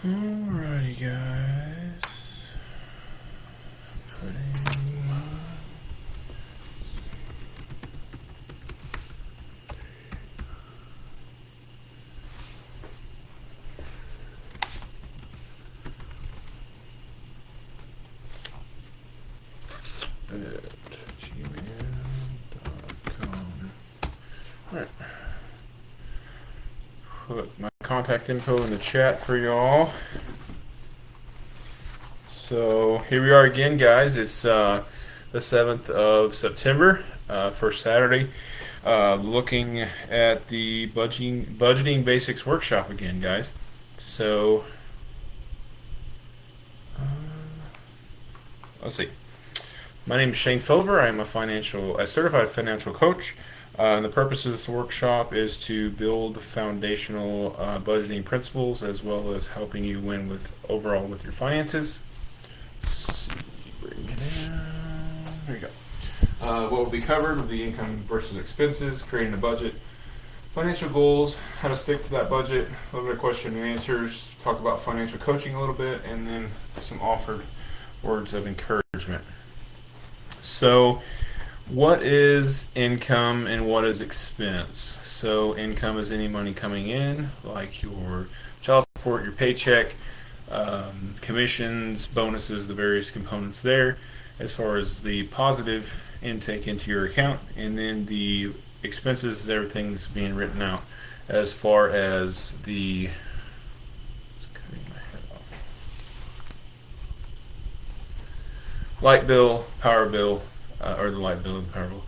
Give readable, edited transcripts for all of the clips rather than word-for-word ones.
Alrighty, guys. Putting at gmail.com. Alright. Put my contact info in the chat for y'all. So here we are again, guys. It's the 7th of September, first Saturday. Looking at the budgeting basics workshop again, guys. So let's see. My name is Shane Philber. I am a certified financial coach. And the purpose of this workshop is to build foundational budgeting principles, as well as helping you win overall with your finances. Let's see, bring it in. There you go. What will be covered will be income versus expenses, creating a budget, financial goals, how to stick to that budget, a little bit of question and answers, talk about financial coaching a little bit, and then some offered words of encouragement. So, what is income and what is expense? So, income is any money coming in, like your child support, your paycheck, commissions, bonuses, the various components there, as far as the positive intake into your account, and then the expenses is everything that's being written out, as far as the light bill, power bill, or the light bill and the power bill,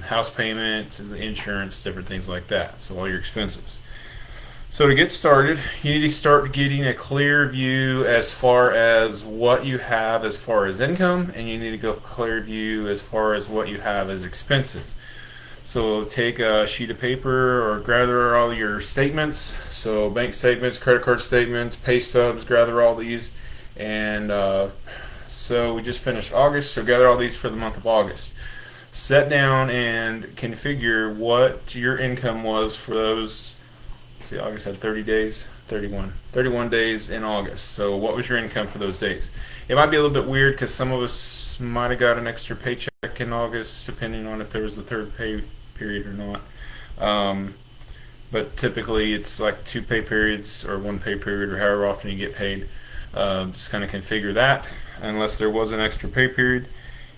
house payment, the insurance, different things like that. So all your expenses. So to get started, you need to start getting a clear view as far as what you have as far as income, and you need to get a clear view as far as what you have as expenses. So take a sheet of paper or gather all your statements. So bank statements, credit card statements, pay stubs, gather all these. And so we just finished August, so gather all these for the month of August. Set down and configure what your income was for those. See, August had 30 days, 31 days in August. So what was your income for those days? It might be a little bit weird because some of us might have got an extra paycheck in August, depending on if there was the third pay period or not. But typically it's like 2 pay periods or 1 pay period, or however often you get paid. Just kind of configure that unless there was an extra pay period.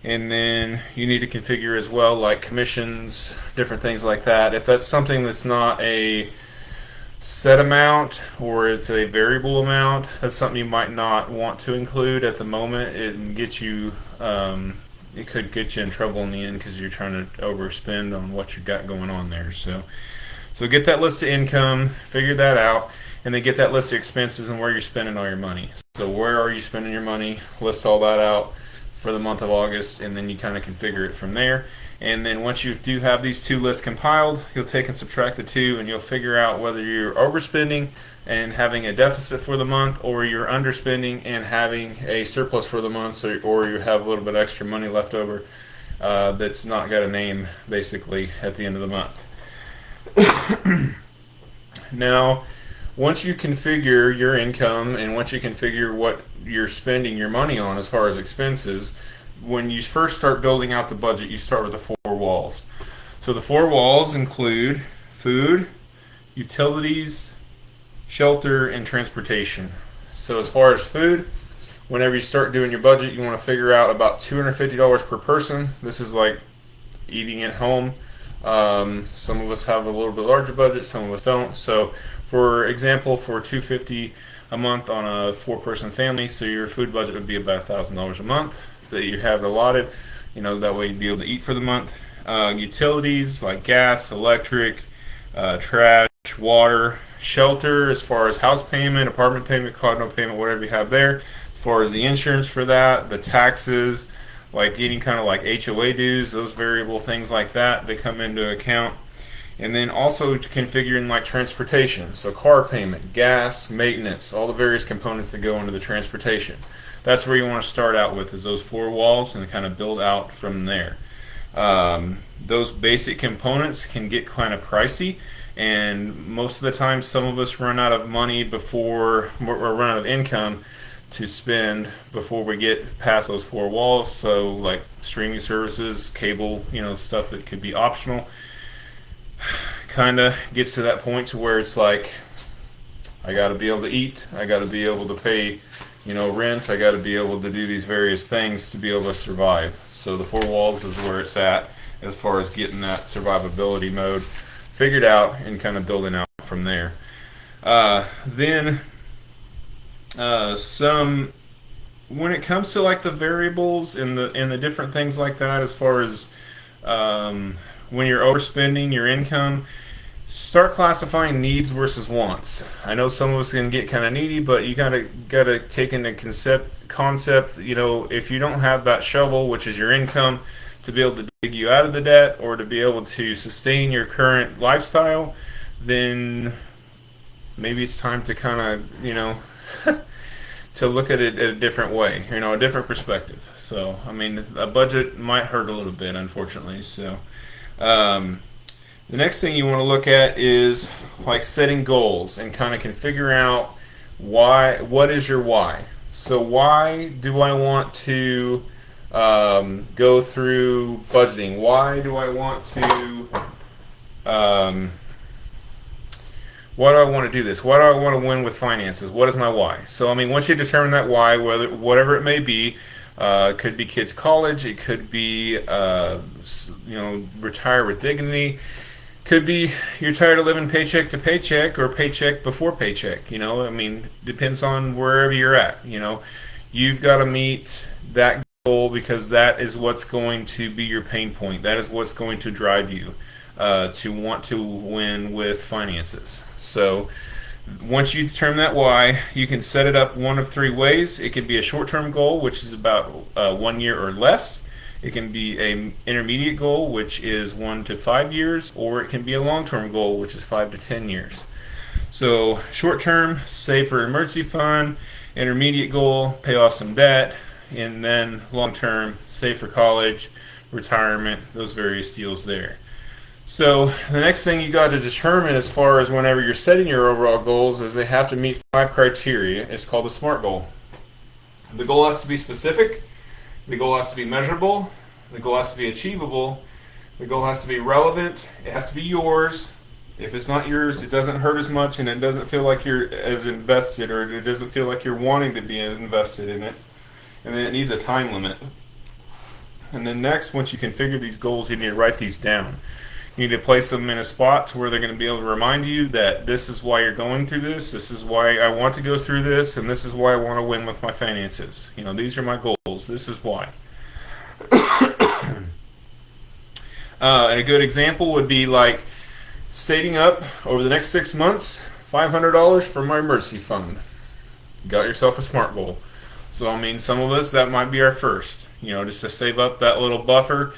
And then you need to configure as well, like commissions, different things like that. If that's something that's not a set amount or it's a variable amount, that's something you might not want to include at the moment. It could get you in trouble in the end because you're trying to overspend on what you got going on there. So get that list of income, figure that out, and then get that list of expenses and where you're spending all your money. So where are you spending your money? List all that out for the month of August, and then you kind of configure it from there. And then once you do have these two lists compiled, you'll take and subtract the two, and you'll figure out whether you're overspending and having a deficit for the month, or you're underspending and having a surplus for the month, or you have a little bit extra money left over that's not got a name, basically, at the end of the month. Now, once you configure your income and once you configure what you're spending your money on as far as expenses, when you first start building out the budget, you start with the 4 walls. So the 4 walls include food, utilities, shelter, and transportation. So as far as food, whenever you start doing your budget, you want to figure out about $250 per person. This is like eating at home. Some of us have a little bit larger budget, some of us don't. So for example, for $250 a month on a 4-person family, so your food budget would be about $1,000 a month that you have allotted. That way you'd be able to eat for the month. Utilities like gas, electric, trash, water, shelter, as far as house payment, apartment payment, condo payment, whatever you have there. As far as the insurance for that, the taxes, like any kind of like HOA dues, those variable things like that, they come into account. And then also configuring like transportation, so car payment, gas, maintenance, all the various components that go into the transportation. That's where you want to start out with, is those 4 walls, and kind of build out from there. Those basic components can get kind of pricey, And most of the time, some of us run out of money before, or run out of income to spend before we get past those four walls. So, like streaming services, cable, stuff that could be optional, kind of gets to that point to where it's like, I got to be able to eat, I got to be able to pay, rent, I got to be able to do these various things to be able to survive. So the four walls is where it's at as far as getting that survivability mode figured out and kind of building out from there. Then some when it comes to like the variables and the different things like that, as far as when you're overspending your income, start classifying needs versus wants. I know some of us can get kind of needy, but you gotta take into concept. If you don't have that shovel, which is your income, to be able to dig you out of the debt or to be able to sustain your current lifestyle, then maybe it's time to kind of to look at it a different way, a different perspective. So, I mean, a budget might hurt a little bit, unfortunately. So, the next thing you want to look at is like setting goals and kind of can figure out what is your why. So, why do I want to go through budgeting? Why do I want to why do I want to do this? Why do I want to win with finances? What is my why? So, I mean, once you determine that why, whatever it may be, it could be kids' college, it could be, retire with dignity, could be you're tired of living paycheck to paycheck or paycheck before paycheck. I mean, depends on wherever you're at. You've got to meet that goal because that is what's going to be your pain point. That is what's going to drive you to want to win with finances. So once you determine that why, you can set it up one of three ways. It can be a short-term goal, which is about 1 year or less. It can be an intermediate goal, which is 1 to 5 years, or it can be a long-term goal, which is 5 to 10 years. So short-term, save for emergency fund. Intermediate goal, pay off some debt. And then long-term, save for college, retirement, those various deals there. So the next thing you got to determine as far as whenever you're setting your overall goals is they have to meet 5 criteria. It's called a SMART goal. The goal has to be specific. The goal has to be measurable. The goal has to be achievable. The goal has to be relevant. It has to be yours. If it's not yours, it doesn't hurt as much and it doesn't feel like you're as invested, or it doesn't feel like you're wanting to be invested in it. And then it needs a time limit. And then next, once you configure these goals, you need to write these down. You need to place them in a spot to where they're going to be able to remind you that this is why you're going through this. This is why I want to go through this, and this is why I want to win with my finances. These are my goals. This is why. And a good example would be like saving up over the next 6 months, $500 for my emergency fund. You got yourself a SMART goal. So, I mean, some of us, that might be our first, just to save up that little buffer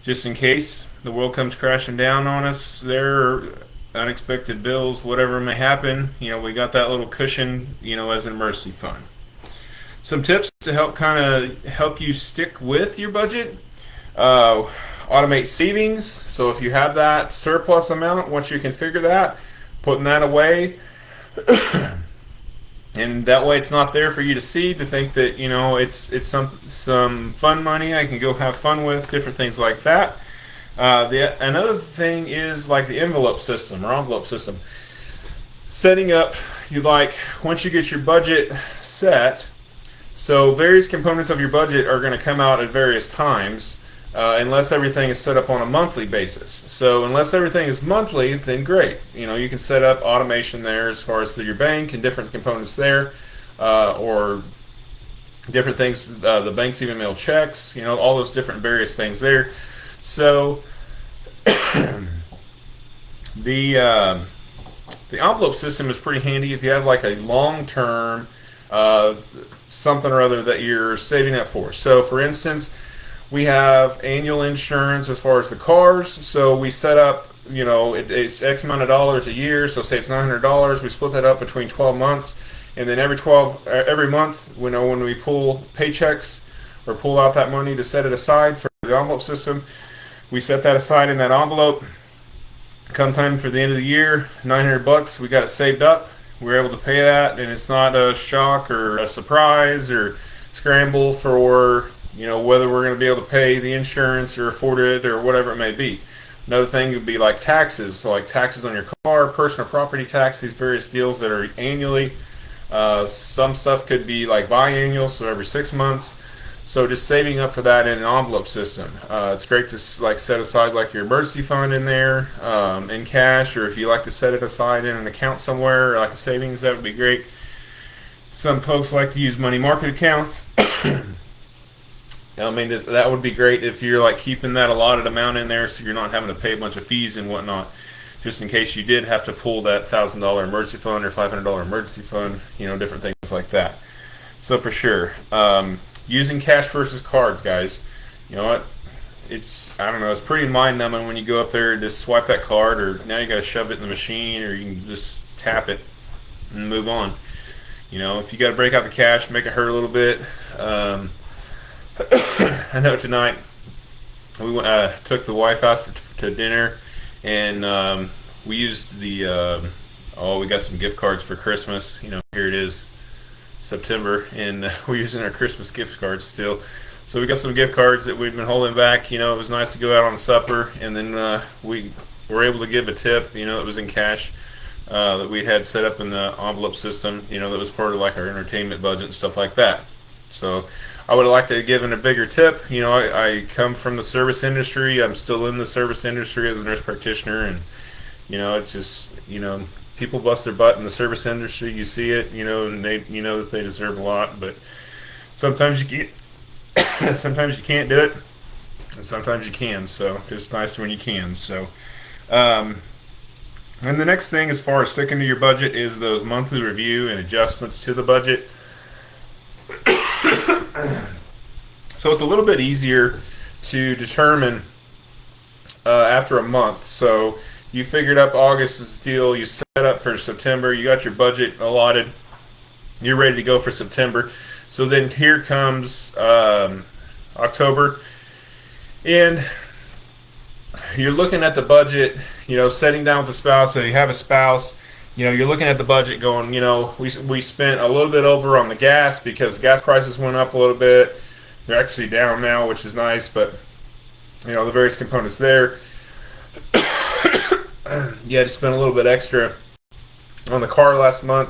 just in case the world comes crashing down on us there, or unexpected bills, whatever may happen. We got that little cushion, as an emergency fund. Some tips to help you stick with your budget. Automate savings. So if you have that surplus amount, once you configure that, putting that away. And that way it's not there for you to see, to think that, it's some fun money I can go have fun with, different things like that. Another thing is like the envelope system. Setting up, once you get your budget set, so various components of your budget are going to come out at various times, unless everything is set up on a monthly basis. So unless everything is monthly, then great. You can set up automation there as far as through your bank and different components there, or different things. The banks even mail checks, all those different various things there. So the envelope system is pretty handy if you have like a long-term something or other that you're saving up for. So for instance, we have annual insurance as far as the cars. So we set up, it's X amount of dollars a year. So say it's $900. We split that up between 12 months. And then every month, when we pull paychecks or pull out that money to set it aside for the envelope system, we set that aside in that envelope. Come time for the end of the year, $900, we got it saved up. We're able to pay that, and it's not a shock or a surprise or scramble for whether we're going to be able to pay the insurance or afford it or whatever it may be. Another thing would be like taxes, so like taxes on your car, personal property tax, these various deals that are annually. Some stuff could be like biannual, so every 6 months. So just saving up for that in an envelope system. It's great to like set aside like your emergency fund in there in cash, or if you like to set it aside in an account somewhere, or like a savings, that would be great. Some folks like to use money market accounts. I mean, that would be great if you're like keeping that allotted amount in there, so you're not having to pay a bunch of fees and whatnot, just in case you did have to pull that $1,000 emergency fund or $500 emergency fund, different things like that. So for sure, using cash versus cards, guys. You know what? I don't know. It's pretty mind numbing when you go up there and just swipe that card, or now you got to shove it in the machine, or you can just tap it and move on. If you got to break out the cash, make it hurt a little bit. I know tonight we took the wife out to dinner, and we used we got some gift cards for Christmas. Here it is, September, and we're using our Christmas gift cards still. So we got some gift cards that we've been holding back. It was nice to go out on a supper, and then we were able to give a tip. That was in cash that we had set up in the envelope system. That was part of like our entertainment budget and stuff like that. So I would have liked to have given a bigger tip. I come from the service industry. I'm still in the service industry as a nurse practitioner, and it's just people bust their butt in the service industry. You see it, and they that they deserve a lot, but sometimes you can't. Sometimes you can't do it, and sometimes you can. So it's nice when you can. So, and the next thing, as far as sticking to your budget, is those monthly review and adjustments to the budget. So it's a little bit easier to determine after a month. So you figured up August's deal, you set up for September, you got your budget allotted, you're ready to go for September. So then here comes October, and you're looking at the budget, sitting down with the spouse. So you have a spouse, you're looking at the budget going, we spent a little bit over on the gas because gas prices went up a little bit. They're actually down now, which is nice, but the various components there. You had to spend a little bit extra on the car last month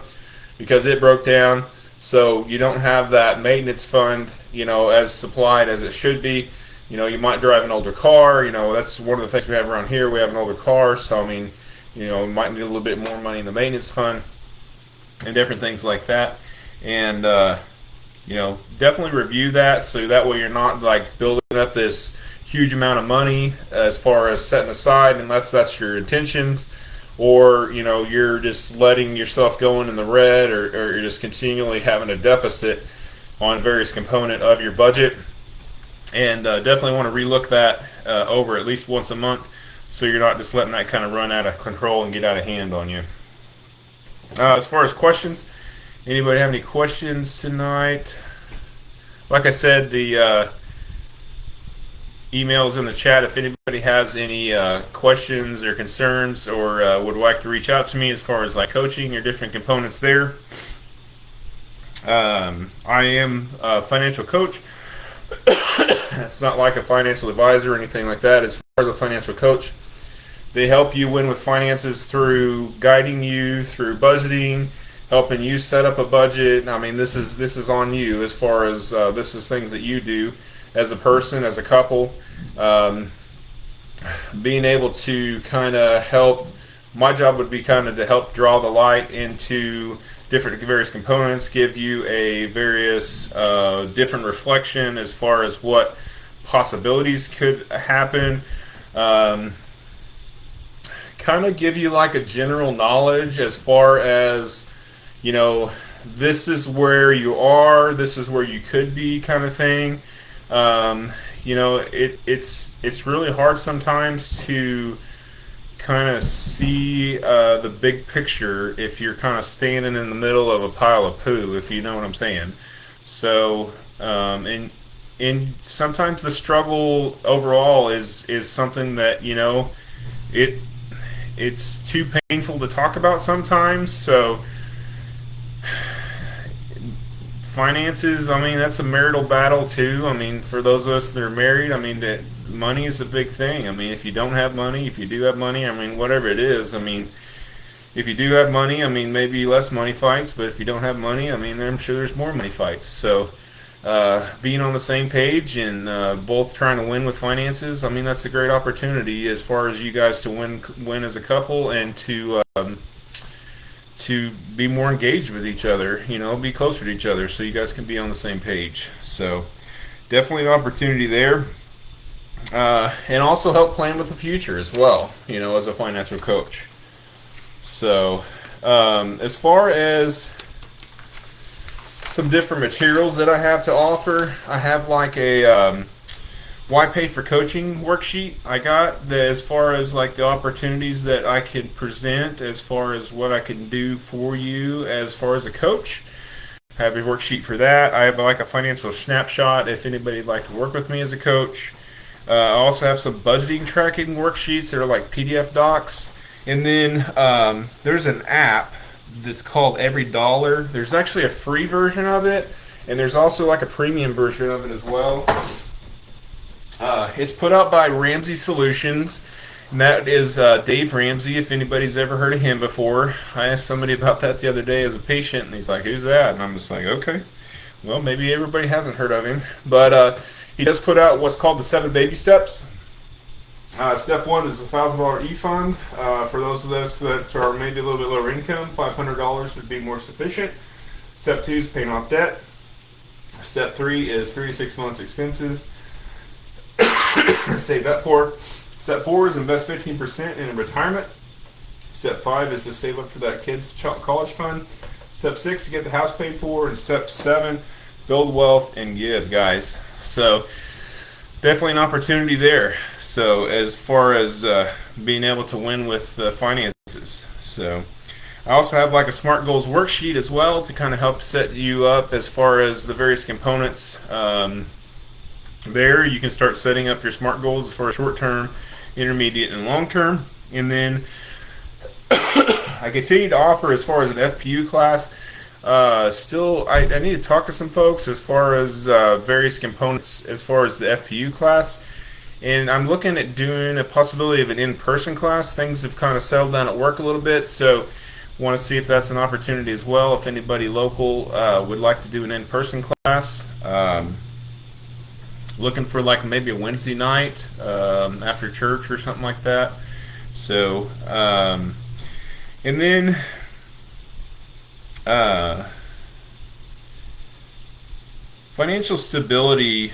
because it broke down. So you don't have that maintenance fund, as supplied as it should be. You might drive an older car. That's one of the things we have around here. We have an older car, so we might need a little bit more money in the maintenance fund and different things like that. And definitely review that, so that way you're not like building up this huge amount of money as far as setting aside, unless that's your intentions, or you're just letting yourself go in the red, or you're just continually having a deficit on various component of your budget. And definitely want to relook that over at least once a month, so you're not just letting that kind of run out of control and get out of hand on you. As far as questions, anybody have any questions tonight? Like I said, the email is in the chat. If anybody has any questions or concerns, or would like to reach out to me as far as like coaching or different components there. I am a financial coach. It's not like a financial advisor or anything like that. As far as a financial coach, they help you win with finances through guiding you through budgeting, helping you set up a budget. I mean, this is on you as far as this is things that you do as a person, as a couple, being able to kind of help. My job would be kind of to help draw the light into different various components, give you a various different reflection as far as what possibilities could happen, kind of give you like a general knowledge as far as this is where you are, this is where you could be, kind of thing. It's really hard sometimes to kind of see the big picture if you're kind of standing in the middle of a pile of poo, if you know what I'm saying. So, and sometimes the struggle overall is something that it's too painful to talk about sometimes. So finances, I mean, that's a marital battle too. I mean, for those of us that are married, I mean, that money is a big thing. I mean, if you don't have money, if you do have money, I mean, whatever it is, I mean, if you do have money, I mean, maybe less money fights, but if you don't have money, I mean, I'm sure there's more money fights. So, being on the same page and both trying to win with finances, I mean, that's a great opportunity as far as you guys to win as a couple and to be more engaged with each other, you know, be closer to each other so you guys can be on the same page. So, definitely an opportunity there. And also help plan with the future as well, you know, as a financial coach. So, as far as some different materials that I have to offer, I have like a why pay for coaching worksheet I got that as far as like the opportunities that I can present as far as what I can do for you as far as a coach. I have a worksheet for that. I have like a financial snapshot if anybody'd like to work with me as a coach. I also have some budgeting tracking worksheets that are like PDF docs. And then there's an app that's called Every Dollar. There's actually a free version of it, and there's also like a premium version of it as well. It's put out by Ramsey Solutions, and that is Dave Ramsey, if anybody's ever heard of him before. I asked somebody about that the other day as a patient, and he's like, who's that? And I'm just like, okay, well, maybe everybody hasn't heard of him. But he does put out what's called the 7 baby steps. Step 1 is a $1,000 e-fund. For those of us that are maybe a little bit lower income, $500 would be more sufficient. Step 2 is paying off debt. Step 3 is 3 to 6 months expenses. Save that for. Step 4 is invest 15% in retirement. Step 5 is to save up for that kid's college fund. Step 6 to get the house paid for. And step 7, build wealth and give, guys. So definitely an opportunity there. So as far as being able to win with finances. So I also have like a SMART goals worksheet as well to kind of help set you up as far as the various components. There you can start setting up your SMART goals for short term, intermediate, and long term. And then I continue to offer as far as an FPU class. Still, I need to talk to some folks as far as various components as far as the FPU class. And I'm looking at doing a possibility of an in-person class. Things have kind of settled down at work a little bit, so want to see if that's an opportunity as well. If anybody local would like to do an in-person class. Looking for like maybe a Wednesday night after church or something like that. So, and then financial stability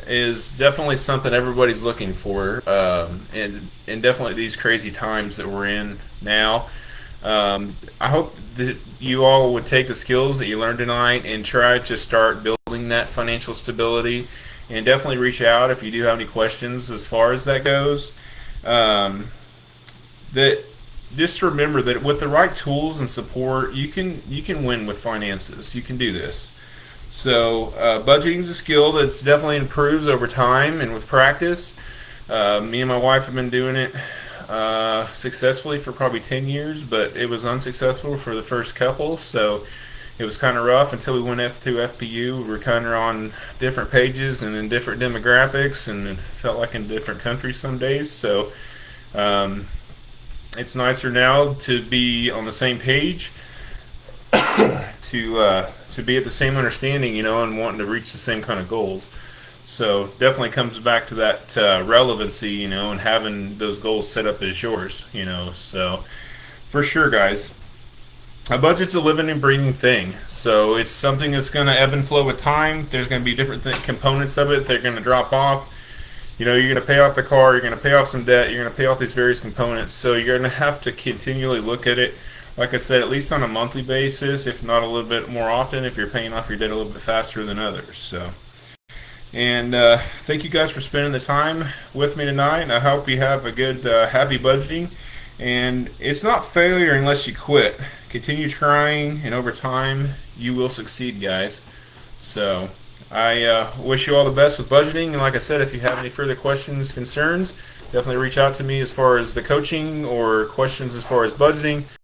is definitely something everybody's looking for, and definitely these crazy times that we're in now. I hope that you all would take the skills that you learned tonight and try to start building that financial stability. And definitely reach out if you do have any questions as far as that goes. That just remember that with the right tools and support, you can win with finances. You can do this. So budgeting is a skill that's definitely improves over time and with practice. Me and my wife have been doing it successfully for probably 10 years, but it was unsuccessful for the first couple. So it was kind of rough until we went through FPU. We were kind of on different pages and in different demographics, and it felt like in different countries some days. So it's nicer now to be on the same page, to be at the same understanding, you know, and wanting to reach the same kind of goals. So definitely comes back to that relevancy, you know, and having those goals set up as yours, you know. So for sure, guys. A budget's a living and breathing thing, so it's something that's going to ebb and flow with time. There's going to be different components of it that are going to drop off. You know, you're going to pay off the car, you're going to pay off some debt, you're going to pay off these various components, so you're going to have to continually look at it, like I said, at least on a monthly basis, if not a little bit more often, if you're paying off your debt a little bit faster than others. So, and thank you guys for spending the time with me tonight. I hope you have a good, happy budgeting. And it's not failure unless you quit. Continue trying, and over time, you will succeed, guys. So, I wish you all the best with budgeting. And like I said, if you have any further questions, concerns, definitely reach out to me as far as the coaching or questions as far as budgeting.